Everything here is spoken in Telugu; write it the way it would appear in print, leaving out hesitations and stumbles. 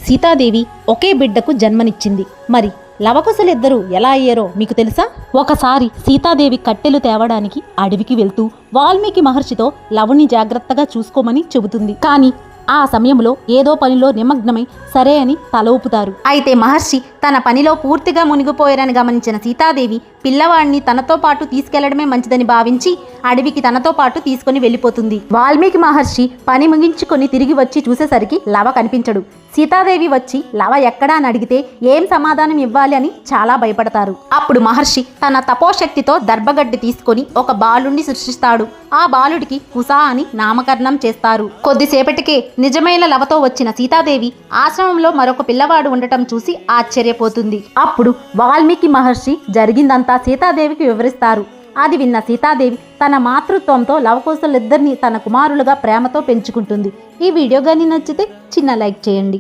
సీతాదేవి ఒకే బిడ్డకు జన్మనిచ్చింది. మరి లవకుశలిద్దరూ ఎలా అయ్యారో మీకు తెలుసా? ఒకసారి సీతాదేవి కట్టెలు తేవడానికి అడవికి వెళ్తూ వాల్మీకి మహర్షితో లవుని జాగ్రత్తగా చూసుకోమని చెబుతుంది. కానీ ఆ సమయంలో ఏదో పనిలో నిమగ్నమై సరే అని తల ఊపుతారు. అయితే మహర్షి తన పనిలో పూర్తిగా మునిగిపోయారని గమనించిన సీతాదేవి పిల్లవాడిని తనతో పాటు తీసుకెళ్లడమే మంచిదని భావించి అడవికి తనతో పాటు తీసుకుని వెళ్ళిపోతుంది. వాల్మీకి మహర్షి పని ముగించుకొని తిరిగి వచ్చి చూసేసరికి లవ కనిపించడు. సీతాదేవి వచ్చి లవ ఎక్కడా అని అడిగితే ఏం సమాధానం ఇవ్వాలి అని చాలా భయపడతారు. అప్పుడు మహర్షి తన తపోశక్తితో దర్భగడ్డి తీసుకొని ఒక బాలుడిని సృష్టిస్తాడు. ఆ బాలుడికి కుసా అని నామకరణం చేస్తారు. కొద్దిసేపటికే నిజమైన లవతో వచ్చిన సీతాదేవి ఆశ్రమంలో మరొక పిల్లవాడు ఉండటం చూసి ఆశ్చర్యపోతుంది. అప్పుడు వాల్మీకి మహర్షి జరిగిందంతా సీతాదేవికి వివరిస్తారు. అది విన్న సీతాదేవి తన మాతృత్వంతో లవకుశలిద్దరిని తన కుమారులుగా ప్రేమతో పెంచుకుంటుంది. ఈ వీడియో కానీ నచ్చితే చిన్న లైక్ చేయండి.